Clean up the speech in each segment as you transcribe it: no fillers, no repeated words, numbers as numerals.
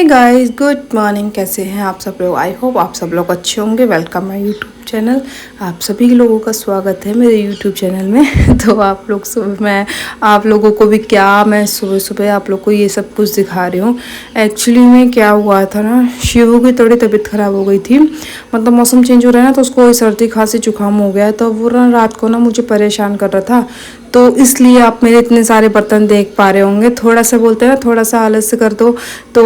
Guys, good morning. कैसे हैं आप सब लोग? आई होप आप सब लोग अच्छे होंगे। Welcome my YouTube channel. आप सभी लोगों का स्वागत है मेरे यूट्यूब चैनल में। तो आप लोग मैं आप लोगों को भी मैं सुबह सुबह आप लोग को ये सब कुछ दिखा रही हूँ। एक्चुअली में क्या हुआ था ना, शिवू की थोड़ी तबीयत ख़राब हो गई थी। मतलब मौसम चेंज हो रहा है ना, तो उसको सर्दी खांसी जुकाम हो गया है। तो वो ना रात को ना मुझे परेशान कर रहा था। तो इसलिए आप मेरे इतने सारे बर्तन देख पा रहे होंगे। थोड़ा सा बोलते हैं ना, थोड़ा सा आलस्य कर दो तो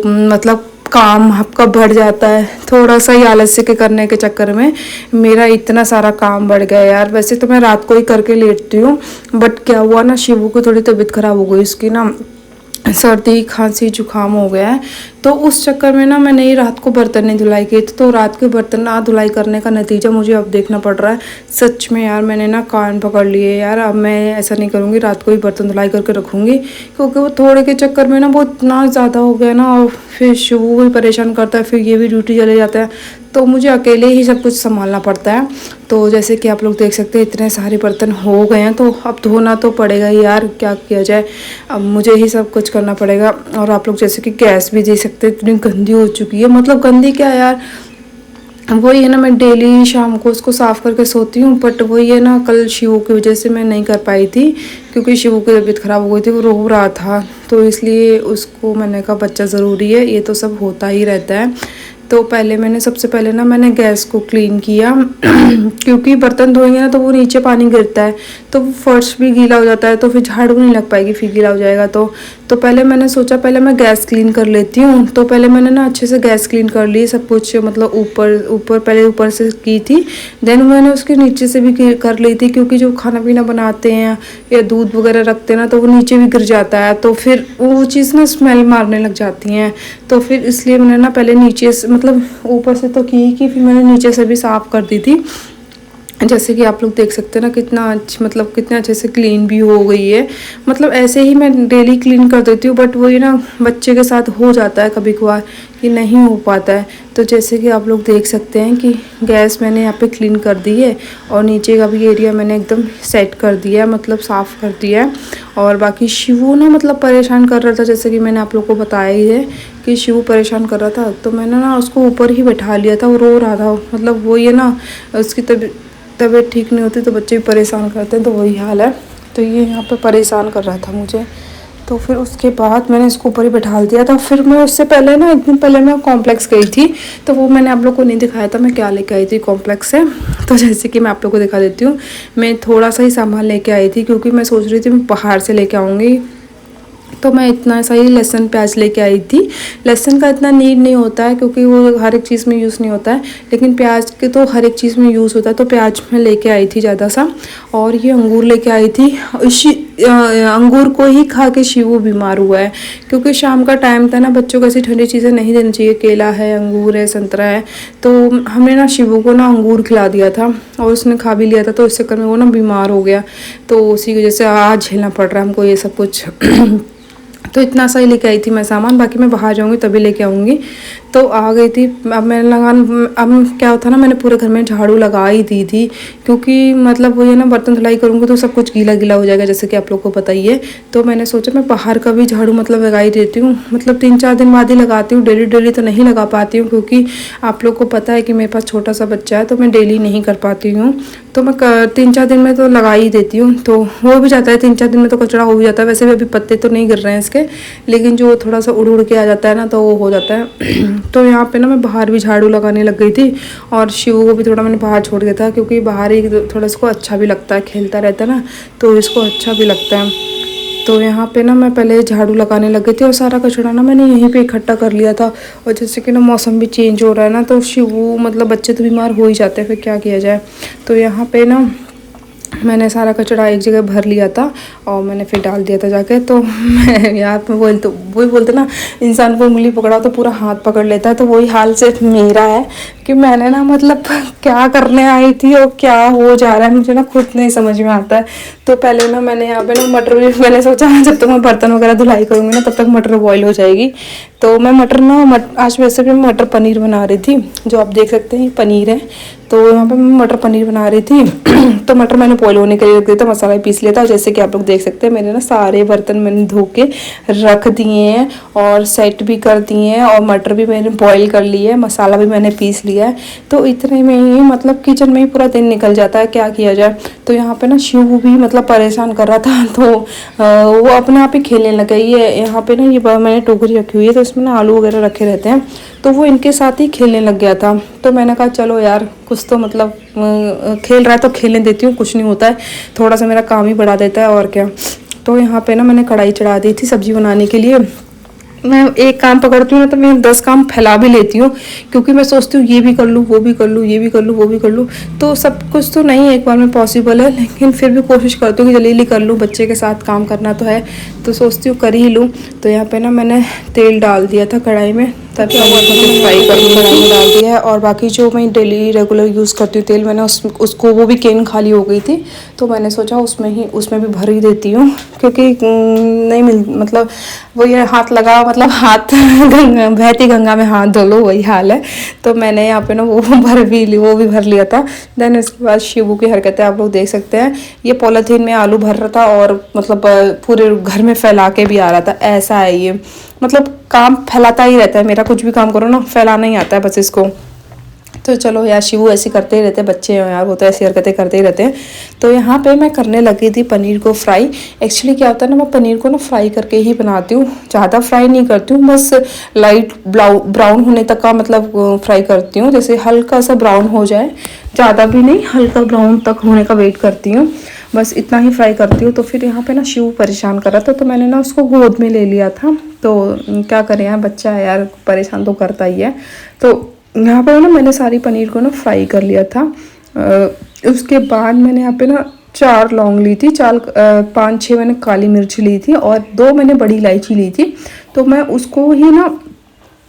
मतलब काम आपका बढ़ जाता है। थोड़ा सा ही आलस्य के करने के चक्कर में मेरा इतना सारा काम बढ़ गया यार। वैसे तो मैं रात को ही करके लेटती हूँ, बट क्या हुआ ना, शिवू को थोड़ी तबीयत खराब हो गई। उसकी ना सर्दी खांसी जुकाम हो गया है। तो उस चक्कर में ना मैंने ये रात को बर्तन नहीं धुलाई किए थे। तो रात के बर्तन ना धुलाई करने का नतीजा मुझे अब देखना पड़ रहा है। सच में यार, मैंने ना कान पकड़ लिए यार। अब मैं ऐसा नहीं करूँगी, रात को ही बर्तन धुलाई करके रखूँगी। क्योंकि वो थोड़े के चक्कर में ना वो इतना ज़्यादा हो गया ना, और फिर शिवू भी परेशान करता है, फिर ये भी ड्यूटी चले जाता है। तो मुझे अकेले ही सब कुछ संभालना पड़ता है। तो जैसे कि आप लोग देख सकते हैं, इतने सारे बर्तन हो गए हैं, तो अब धोना तो पड़ेगा ही यार। क्या किया जाए, अब मुझे ही सब कुछ करना पड़ेगा। और आप लोग जैसे कि गैस भी देख सकते हैं, इतनी गंदी हो चुकी है। मतलब गंदी क्या यार, वही है ना, मैं डेली शाम को उसको साफ़ करके सोती हूँ। बट वही है ना, कल शिवू की वजह से मैं नहीं कर पाई थी, क्योंकि शिवू की तबीयत ख़राब हो गई थी, वो रो रहा था। तो इसलिए उसको मैंने कहा बच्चा ज़रूरी है, ये तो सब होता ही रहता है। तो सबसे पहले ना मैंने गैस को क्लीन किया। क्योंकि बर्तन धोएंगे ना तो वो नीचे पानी गिरता है, तो फर्श भी गीला हो जाता है, तो फिर झाड़ू नहीं लग पाएगी, फिर गीला हो जाएगा। तो पहले मैंने सोचा पहले मैं गैस क्लीन कर लेती हूँ। तो पहले मैंने ना अच्छे से गैस क्लीन कर ली सब कुछ। मतलब पहले ऊपर से की थी, देन मैंने उसके नीचे से भी कर ली थी। क्योंकि जो खाना पीना बनाते हैं या दूध वगैरह रखते हैं ना, तो वो नीचे भी गिर जाता है, तो फिर वो चीज़ ना स्मेल मारने लग जाती हैं। तो फिर इसलिए मैंने ना पहले नीचे से, मतलब ऊपर से तो की फिर मैंने नीचे से भी साफ़ कर दी थी। जैसे कि आप लोग देख सकते हैं ना, कितने अच्छे से क्लीन भी हो गई है। मतलब ऐसे ही मैं डेली क्लीन कर देती हूँ, बट वही ना बच्चे के साथ हो जाता है कभी कभार कि नहीं हो पाता है। तो जैसे कि आप लोग देख सकते हैं कि गैस मैंने यहाँ पे क्लीन कर दी है, और नीचे का भी एरिया मैंने एकदम सेट कर दिया है, मतलब साफ़ कर दिया है। और बाकी शिवू ना मतलब परेशान कर रहा था, जैसे कि मैंने आप लोग को बताया ही है कि शिवू परेशान कर रहा था। तो मैंने ना उसको ऊपर ही बैठा लिया था, वो रो रहा था। मतलब वो ये ना, उसकी तबीयत ठीक नहीं होती तो बच्चे भी परेशान करते हैं, तो वही हाल है। तो ये यहाँ पे परेशान कर रहा था मुझे। तो फिर उसके बाद मैंने इसको ऊपर ही बैठा दिया था। फिर मैं उससे पहले ना, एक दिन पहले मैं कॉम्प्लेक्स गई थी, तो वो मैंने आप लोग को नहीं दिखाया था मैं क्या लेके आई थी कॉम्प्लेक्स से। तो जैसे कि मैं आप लोग को दिखा देती हूँ, मैं थोड़ा सा ही सामान लेके आई थी, क्योंकि मैं सोच रही थी मैं बाहर से लेके आऊँगी। तो मैं इतना सा ही लहसुन प्याज लेके आई थी। लहसुन का इतना नीड नहीं होता है, क्योंकि वो हर एक चीज़ में यूज़ नहीं होता है, लेकिन प्याज के तो हर एक चीज़ में यूज़ होता है। तो प्याज मैं लेके आई थी ज़्यादा सा। और ये अंगूर लेके आई थी। अंगूर को ही खा के शिवू बीमार हुआ है, क्योंकि शाम का टाइम था ना, बच्चों को ऐसी ठंडी चीज़ें नहीं देनी चाहिए। केला है, अंगूर है, संतरा है। तो हमने ना शिवू को ना अंगूर खिला दिया था, और उसने खा भी लिया था, तो इस चक्कर में वो ना बीमार हो गया। तो उसी की वजह से आज झेलना पड़ रहा है हमको ये सब कुछ। तो इतना सा ही लेके आई थी मैं सामान, बाकी मैं बाहर जाऊंगी तभी लेके आऊँगी। तो आ गई थी। अब क्या होता ना, मैंने पूरे घर में झाड़ू लगा ही दी थी, क्योंकि मतलब वो ये ना बर्तन धुलाई करूँगी तो सब कुछ गीला गीला हो जाएगा, जैसे कि आप लोग को पता ही है। तो मैंने सोचा मैं बाहर का भी झाड़ू मतलब लगा ही देती हूँ। मतलब 3-4 दिन बाद ही लगाती हूँ, डेली तो नहीं लगा पाती हूँ, क्योंकि आप लोग को पता है कि मेरे पास छोटा सा बच्चा है, तो मैं डेली नहीं कर पाती हूँ। तो मैं 3-4 दिन में तो लगा ही देती हूँ, तो हो भी जाता है 3-4 दिन में, तो कचरा हो भी जाता है। वैसे भी अभी पत्ते तो नहीं गिर रहे हैं इसके, लेकिन जो थोड़ा सा उड़ के आ जाता है ना, तो वो हो जाता है। तो यहाँ पे ना मैं बाहर भी झाड़ू लगाने लग गई थी, और शिवू को भी थोड़ा मैंने बाहर छोड़ दिया था, क्योंकि बाहर ही थोड़ा इसको अच्छा भी लगता है, खेलता रहता है ना, तो इसको अच्छा भी लगता है। तो यहाँ पे ना मैं पहले झाड़ू लगाने लग गई थी, और सारा कचरा ना मैंने यहीं पे इकट्ठा कर लिया था। और जैसे कि ना मौसम भी चेंज हो रहा है ना, तो शिवू मतलब बच्चे तो बीमार हो ही जाते हैं, फिर क्या किया जाए। तो यहाँ पे ना मैंने सारा कचरा एक जगह भर लिया था, और मैंने फिर डाल दिया था जाके। तो मैं यार, मैं वही बोलते ना, इंसान को उंगली पकड़ा तो पूरा हाथ पकड़ लेता है, तो वही हाल सिर्फ मेरा है। कि मैंने ना मतलब क्या करने आई थी और क्या हो जा रहा है मुझे ना खुद नहीं समझ में आता है। तो पहले ना मैंने यहाँ पे ना मटर भी मैंने सोचा जब तक मैं बर्तन वगैरह धुलाई करूँगी ना तब तक मटर बॉईल हो जाएगी। तो मैं मटर ना आज वैसे भी मटर पनीर बना रही थी, जो आप देख सकते हैं पनीर है। तो यहाँ पे मैं मटर पनीर बना रही थी तो मटर मैंने बॉईल होने के लिए रख दिया था, मसाला पीस लिया था। जैसे कि आप लोग देख सकते हैं मेरे ना सारे बर्तन मैंने धो के रख दिए हैं और सेट भी कर दिए हैं और मटर भी मैंने बॉईल कर लिया है, मसाला भी मैंने पीस लिया है। तो इतने में ही मतलब किचन में ही पूरा दिन निकल जाता है, क्या किया जाए। तो यहाँ पे ना शिव भी मतलब परेशान कर रहा था, तो वो अपने आप ही खेलने लग गई है। यहाँ पे ना ये मैंने टोकरी रखी हुई है तो इसमें ना आलू वगैरह रखे रहते हैं, तो वो इनके साथ ही खेलने लग गया था। तो मैंने कहा चलो यार कुछ तो मतलब खेल रहा है तो खेलने देती हूँ, कुछ नहीं होता है, थोड़ा सा मेरा काम ही बढ़ा देता है और क्या। तो यहाँ पे ना मैंने कढ़ाई चढ़ा दी थी सब्जी बनाने के लिए। मैं एक काम पकड़ती हूँ ना तो मैं 10 काम फैला भी लेती हूँ, क्योंकि मैं सोचती हूँ ये भी कर लूँ वो भी कर लूँ ये भी कर लूँ वो भी कर लूँ। तो सब कुछ तो नहीं एक बार में पॉसिबल है, लेकिन फिर भी कोशिश करती हूँ कि जल्दी जल्दी कर लूँ, बच्चे के साथ काम करना तो है, तो सोचती हूँ कर ही लूँ। तो यहाँ पे ना मैंने तेल डाल दिया था कढ़ाई में, तब फ्राई कर कढ़ाई में डाल दिया है। और बाकी जो मैं डेली रेगुलर यूज़ करती हूँ तेल, मैंने उसको वो भी कैन खाली हो गई थी, तो मैंने सोचा उसमें भी भर ही देती हूँ, क्योंकि नहीं मिल मतलब वो ये हाथ लगा मतलब हाथ बहती गंगा में हाथ धो लो वही हाल है। तो मैंने यहाँ पे ना वो भी भर लिया था। देन उसके बाद शिवू की हरकतें आप लोग देख सकते हैं, ये पॉलीथीन में आलू भर रहा था और मतलब पूरे घर में फैला के भी आ रहा था। ऐसा है ये, मतलब काम फैलाता ही रहता है मेरा, कुछ भी काम करो ना फैलाना ही आता है बस इसको। तो चलो यार शिवू ऐसे करते ही रहते हैं, बच्चे हैं यार वो तो ऐसी हरकतें करते ही रहते हैं। तो यहाँ पे मैं करने लगी थी पनीर को फ्राई। एक्चुअली क्या होता है ना, मैं पनीर को ना फ्राई करके ही बनाती हूँ, ज़्यादा फ्राई नहीं करती हूँ, बस लाइट ब्राउन होने तक का मतलब फ्राई करती हूँ, जैसे हल्का सा ब्राउन हो जाए, ज़्यादा भी नहीं, हल्का ब्राउन तक होने का वेट करती हूँ, बस इतना ही फ्राई करती हूँ। तो फिर यहाँ पे ना शिव परेशान कर रहा था, तो मैंने ना उसको गोद में ले लिया था। तो क्या करें यार, बच्चा है यार, परेशान तो करता ही है। तो यहाँ पे ना मैंने सारी पनीर को ना फ्राई कर लिया था। उसके बाद मैंने यहाँ पे ना 4 लौंग ली थी, 5-6 मैंने काली मिर्च ली थी और 2 मैंने बड़ी इलायची ली थी। तो मैं उसको ही ना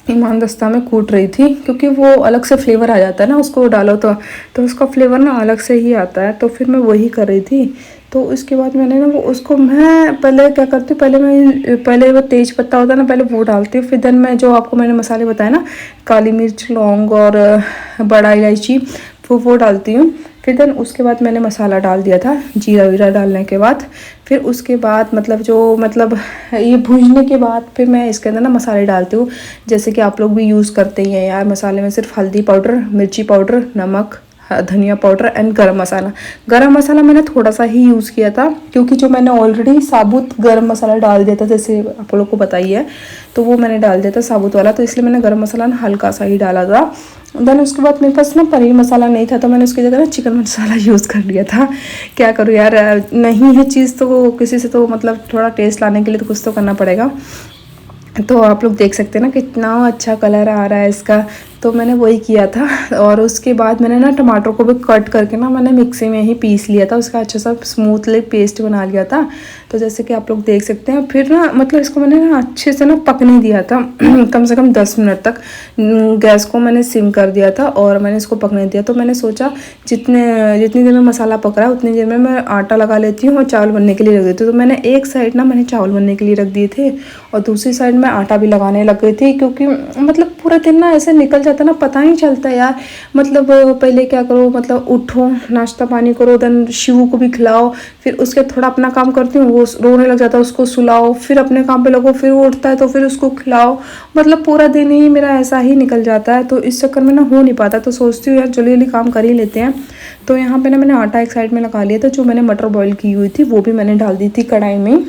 ईमानदस्ता में कूट रही थी, क्योंकि वो अलग से फ्लेवर आ जाता है ना उसको डालो तो उसका फ्लेवर ना अलग से ही आता है। तो फिर मैं वही कर रही थी। तो उसके बाद मैंने ना वो उसको मैं पहले क्या करती हूँ, पहले वो तेज पत्ता होता है ना, पहले वो डालती हूँ, फिर देन मैं जो आपको मैंने मसाले बताए ना, काली मिर्च, लौंग और बड़ा इलायची, वो डालती हूँ। फिर देन उसके बाद मैंने मसाला डाल दिया था, जीरा वीरा डालने के बाद। फिर उसके बाद मतलब ये भूनने के बाद फिर मैं इसके अंदर ना मसाले डालती हूँ, जैसे कि आप लोग भी यूज़ करते ही हैं यार। मसाले में सिर्फ हल्दी पाउडर, मिर्ची पाउडर, नमक, धनिया पाउडर एंड गरम मसाला। गरम मसाला मैंने थोड़ा सा ही यूज़ किया था, क्योंकि जो मैंने ऑलरेडी साबुत गरम मसाला डाल दिया था, जैसे आप लोग को बताइए है, तो वो मैंने डाल दिया था साबुत वाला, तो इसलिए मैंने गरम मसाला ना हल्का सा ही डाला था। देन उसके बाद मेरे पास ना पनीर मसाला नहीं था, तो मैंने उसकी जगह ना चिकन मसाला यूज़ कर लिया था। क्या करूँ यार, नहीं है चीज़ तो किसी से तो मतलब थोड़ा टेस्ट लाने के लिए तो कुछ तो करना पड़ेगा। तो आप लोग देख सकते हैं ना कितना अच्छा कलर आ रहा है इसका, तो मैंने वही किया था। और उसके बाद मैंने ना टमाटर को भी कट करके ना मैंने मिक्सी में ही पीस लिया था, उसका अच्छा सा स्मूथली पेस्ट बना लिया था। तो जैसे कि आप लोग देख सकते हैं, फिर ना मतलब इसको मैंने ना अच्छे से ना पकने दिया था कम से कम 10 मिनट तक। गैस को मैंने सिम कर दिया था और मैंने इसको पकने दिया। तो मैंने सोचा जितनी देर में मसाला पक रहा है उतनी देर में मैं आटा लगा लेती हूँ और चावल बनने के लिए रख देती हूँ। तो मैंने एक साइड ना मैंने चावल बनने के लिए रख दिए थे और दूसरी साइड में आटा भी लगाने लग गई थी, क्योंकि मतलब पूरा दिन ना ऐसे निकल जाता ना, पता नहीं चलता यार। मतलब पहले क्या करो, मतलब उठो, नाश्ता पानी करो, देन शिवू को भी खिलाओ, फिर उसके थोड़ा अपना काम करती हूँ, वो रोने लग जाता है, उसको सुलाओ, फिर अपने काम पे लगो, फिर वो उठता है तो फिर उसको खिलाओ। मतलब पूरा दिन ही मेरा ऐसा ही निकल जाता है, तो इस चक्कर में ना हो नहीं पाता। तो सोचती हूँ यार जल्दी जल्दी काम कर ही लेते हैं। तो यहाँ पे ना मैंने आटा एक साइड में लगा लिया था, जो मैंने मटर बॉईल की हुई थी वो भी मैंने डाल दी थी कढ़ाई में,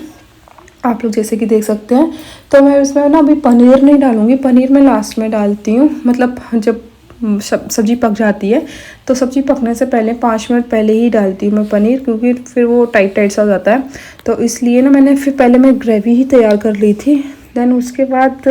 आप लोग जैसे कि देख सकते हैं। तो मैं इसमें ना अभी पनीर नहीं डालूंगी, पनीर मैं लास्ट में डालती हूँ, मतलब जब सब्जी पक जाती है तो सब्जी पकने से पहले 5 मिनट पहले ही डालती हूँ मैं पनीर, क्योंकि फिर वो टाइट सा हो जाता है। तो इसलिए ना मैंने फिर पहले मैं ग्रेवी ही तैयार कर ली थी। देन उसके बाद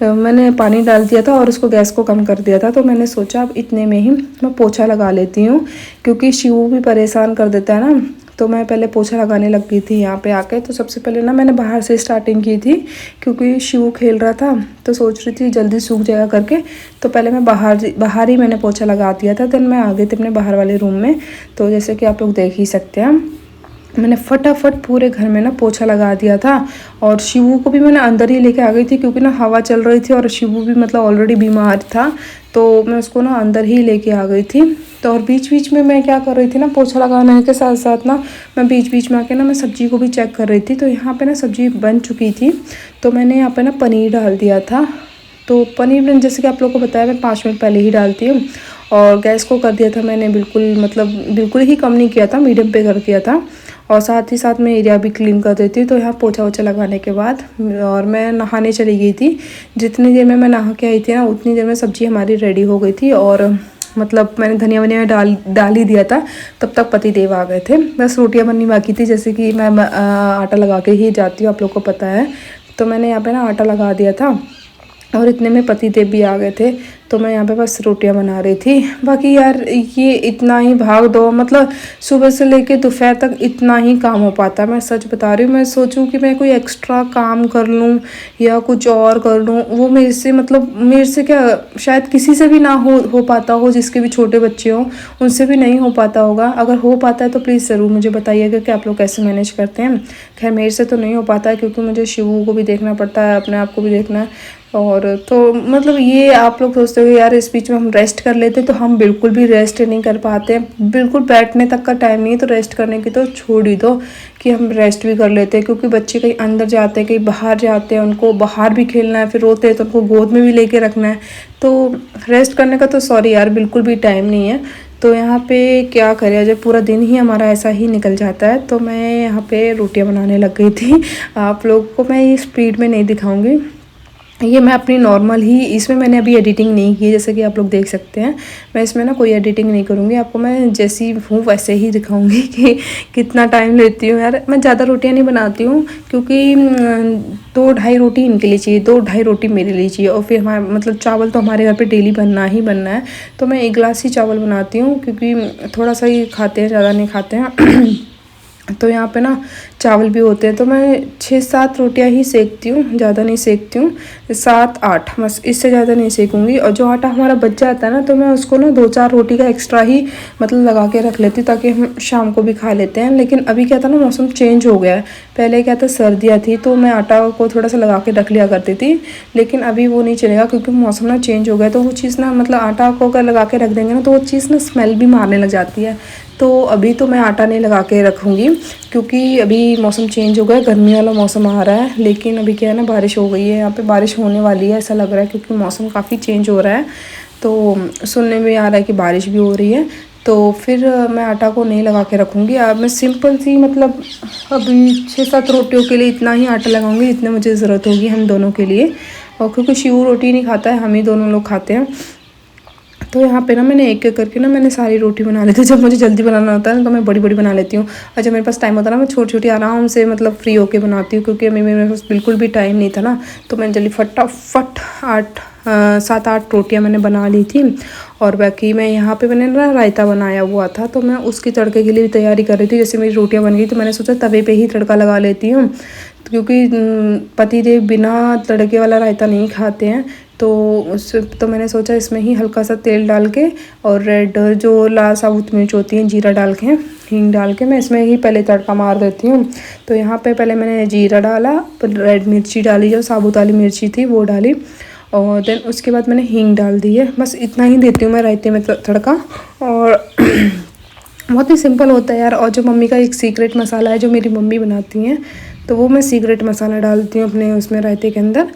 मैंने पानी डाल दिया था और उसको गैस को कम कर दिया था। तो मैंने सोचा अब इतने में ही मैं पोछा लगा लेती हूँ, क्योंकि शिवू भी परेशान कर देता है ना, तो मैं पहले पोछा लगाने लग गई थी यहाँ पे आके। तो सबसे पहले ना मैंने बाहर से स्टार्टिंग की थी, क्योंकि शिव खेल रहा था तो सोच रही थी जल्दी सूख जाएगा करके। तो पहले मैं बाहर ही मैंने पोछा लगा दिया था। देन मैं आ गई थी अपने बाहर वाले रूम में। तो जैसे कि आप लोग देख ही सकते हैं, मैंने फटाफट पूरे घर में ना पोछा लगा दिया था। और शिवू को भी मैंने अंदर ही लेके आ गई थी, क्योंकि ना हवा चल रही थी और शिवू भी मतलब ऑलरेडी बीमार था, तो मैं उसको ना अंदर ही लेके आ गई थी। तो और बीच बीच में मैं क्या कर रही थी ना, पोछा लगाने के साथ साथ ना मैं बीच बीच में आके ना मैं सब्जी को भी चेक कर रही थी। तो यहाँ पे ना सब्जी बन चुकी थी, तो मैंने यहाँ पे ना पनीर डाल दिया था। तो पनीर मैंने जैसे कि आप लोगों को बताया, मैं 5 मिनट पहले ही डालती हूँ। और गैस को कर दिया था मैंने बिल्कुल ही कम नहीं किया था, मीडियम पे कर दिया था। और साथ ही साथ मैं एरिया भी क्लीन कर देती हूँ। तो यहाँ पोछा वोछा लगाने के बाद और मैं नहाने चली गई थी। जितनी देर में मैं नहा के आई थी ना, उतनी देर में सब्ज़ी हमारी रेडी हो गई थी। और मतलब मैंने धनिया वनिया डाल ही दिया था, तब तक पति देव आ गए थे। बस रोटियां बननी बाकी थी, जैसे कि मैं आटा लगा के ही जाती हूँ, आप लोग को पता है। तो मैंने यहाँ पे ना आटा लगा दिया था और इतने में पति देव भी आ गए थे। तो मैं यहाँ पे बस रोटियां बना रही थी। बाकी यार ये इतना ही भाग दो, मतलब सुबह से लेके दोपहर तक इतना ही काम हो पाता है। मैं सच बता रही हूँ, मैं सोचूं कि मैं कोई एक्स्ट्रा काम कर लूँ या कुछ और कर लूँ, वो मेरे से क्या शायद किसी से भी ना हो पाता हो, जिसके भी छोटे बच्चे हों उनसे भी नहीं हो पाता होगा। अगर हो पाता है तो प्लीज़ ज़रूर मुझे बताइएगा कि आप लोग कैसे मैनेज करते हैं। खैर मेरे से तो नहीं हो पाता है, क्योंकि मुझे शिवू को भी देखना पड़ता है, अपने आप को भी देखना है। और तो मतलब ये आप लोग सोचते हो यार इस बीच में हम रेस्ट कर लेते, तो हम बिल्कुल भी रेस्ट नहीं कर पाते। बिल्कुल बैठने तक का टाइम नहीं है, तो रेस्ट करने की तो छोड़ ही दो कि हम रेस्ट भी कर लेते हैं। क्योंकि बच्चे कहीं अंदर जाते हैं, कहीं बाहर जाते हैं, उनको बाहर भी खेलना है, फिर रोते हैं तो उनको गोद में भी लेके रखना है। तो रेस्ट करने का तो सॉरी यार बिल्कुल भी टाइम नहीं है। तो यहाँ पे क्या करें, जब पूरा दिन ही हमारा ऐसा ही निकल जाता है। तो मैं यहाँ पे रोटियाँ बनाने लग गई थी। आप लोग को मैं ये स्पीड में नहीं दिखाऊंगी, ये मैं अपनी नॉर्मल ही, इसमें मैंने अभी एडिटिंग नहीं की है, जैसे कि आप लोग देख सकते हैं। मैं इसमें ना कोई एडिटिंग नहीं करूँगी, आपको मैं जैसी हूँ वैसे ही दिखाऊंगी कि कितना टाइम लेती हूँ। यार मैं ज़्यादा रोटियाँ नहीं बनाती हूँ, क्योंकि 2-2.5 रोटी इनके लिए चाहिए, 2-2.5 रोटी मेरे लिए चाहिए। और फिर हमारा मतलब चावल तो हमारे घर पे डेली बनना ही बनना है। तो मैं 1 गिलास ही चावल बनाती हूँ, क्योंकि थोड़ा सा ही खाते हैं, ज़्यादा नहीं खाते हैं। तो यहाँ पे ना चावल भी होते हैं, तो मैं 6-7 रोटियाँ ही सेकती हूँ, ज़्यादा नहीं सेकती हूँ, 7-8 बस, इससे ज़्यादा नहीं सेकूँगी। और जो आटा हमारा बच जाता है ना, तो मैं उसको ना 2-4 रोटी का एक्स्ट्रा ही मतलब लगा के रख लेती हूँ, ताकि हम शाम को भी खा लेते हैं। लेकिन अभी क्या था ना, मौसम चेंज हो गया है। पहले क्या था, सर्दियाँ थी तो मैं आटा को थोड़ा सा लगा के रख लिया करती थी, लेकिन अभी वो नहीं चलेगा, क्योंकि मौसम ना चेंज हो गया। तो वो चीज़ ना मतलब आटा को अगर लगा के रख देंगे ना, तो वो चीज़ ना स्मेल भी मारने लग जाती है। तो अभी तो मैं आटा नहीं लगा के रखूँगी, क्योंकि अभी मौसम चेंज हो गया, गर्मी वाला मौसम आ रहा है। लेकिन अभी क्या है ना, बारिश हो गई है, यहाँ पे बारिश होने वाली है ऐसा लग रहा है, क्योंकि मौसम काफ़ी चेंज हो रहा है। तो सुनने में आ रहा है कि बारिश भी हो रही है। तो फिर मैं आटा को नहीं लगा के रखूँगी। अब मैं सिंपल सी मतलब अभी 6-7 रोटियों के लिए इतना ही आटा लगाऊंगी जितने मुझे ज़रूरत होगी हम दोनों के लिए। और क्योंकि शिव रोटी नहीं खाता है, हम ही दोनों लोग खाते हैं। तो यहाँ पे ना मैंने एक एक करके ना मैंने सारी रोटी बना ली थी। जब मुझे जल्दी बनाना होता है ना, तो मैं बड़ी बड़ी बना लेती हूँ। और जब मेरे पास टाइम होता है ना, मैं छोटी छोटी आराम से मतलब फ्री होके बनाती हूँ, क्योंकि अभी मेरे पास बिल्कुल भी टाइम नहीं था ना। तो मैंने जल्दी फटाफट 7-8 रोटियाँ मैंने बना ली थी। और बाकी मैं यहाँ पे मैंने ना रायता बनाया हुआ था, तो मैं उसकी तड़के के लिए भी तैयारी कर रही थी। जैसे मेरी रोटियाँ बन गई, तो मैंने सोचा तवे पे ही तड़का लगा लेती हूँ, क्योंकि पति देव बिना तड़के वाला रायता नहीं खाते हैं। तो मैंने सोचा इसमें ही हल्का सा तेल डाल के और रेड जो लाल साबुत मिर्च होती है, जीरा डाल के, हींग डाल के मैं इसमें ही पहले तड़का मार देती हूँ। तो यहाँ पे पहले मैंने जीरा डाला, फिर रेड मिर्ची डाली, जो साबुत वाली मिर्ची थी वो डाली, और देन उसके बाद मैंने हींग डाल दी है। बस इतना ही देती हूँ मैं रायते में तड़का। और बहुत ही सिंपल होता है यार। और जो मम्मी का एक सीक्रेट मसाला है, जो मेरी मम्मी बनाती हैं, तो वो मैं सीक्रेट मसाला डालती हूँ अपने उसमें रायते के अंदर।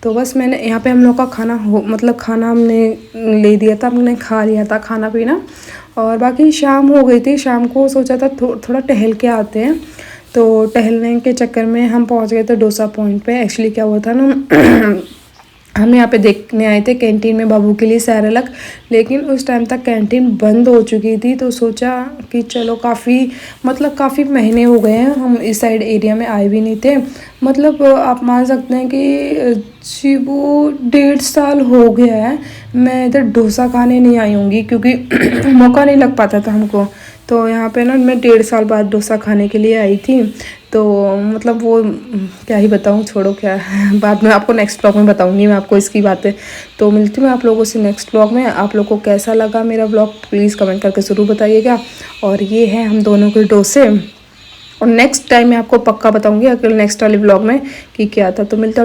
तो बस मैंने यहाँ पे हम लोग का खाना हमने ले दिया था, हमने खा लिया था खाना पीना। और बाकी शाम हो गई थी, शाम को सोचा था थोड़ा टहल के आते हैं। तो टहलने के चक्कर में हम पहुँच गए थे डोसा पॉइंट पे। एक्चुअली क्या हुआ था ना, हम यहाँ पे देखने आए थे कैंटीन में बाबू के लिए सैरेलक, लेकिन उस टाइम तक कैंटीन बंद हो चुकी थी। तो सोचा कि चलो काफ़ी महीने हो गए हैं, हम इस साइड एरिया में आए भी नहीं थे। मतलब आप मान सकते हैं कि वो 1.5 साल हो गया है मैं इधर डोसा खाने नहीं आई होंगी, क्योंकि मौका नहीं लग पाता था हमको। तो यहाँ पे ना मैं 1.5 साल बाद डोसा खाने के लिए आई थी। तो मतलब वो क्या ही बताऊँ, छोड़ो क्या बाद में आपको नेक्स्ट ब्लॉग में बताऊँगी मैं आपको इसकी बातें। तो मिलती हूँ मैं आप लोगों से नेक्स्ट ब्लॉग में। आप लोगों को कैसा लगा मेरा ब्लॉग प्लीज़ कमेंट करके ज़रूर बताइएगा। और ये है हम दोनों के डोसे, और नेक्स्ट टाइम मैं आपको पक्का बताऊँगी अगले नेक्स्ट वाले ब्लॉग में कि क्या था। तो मिलता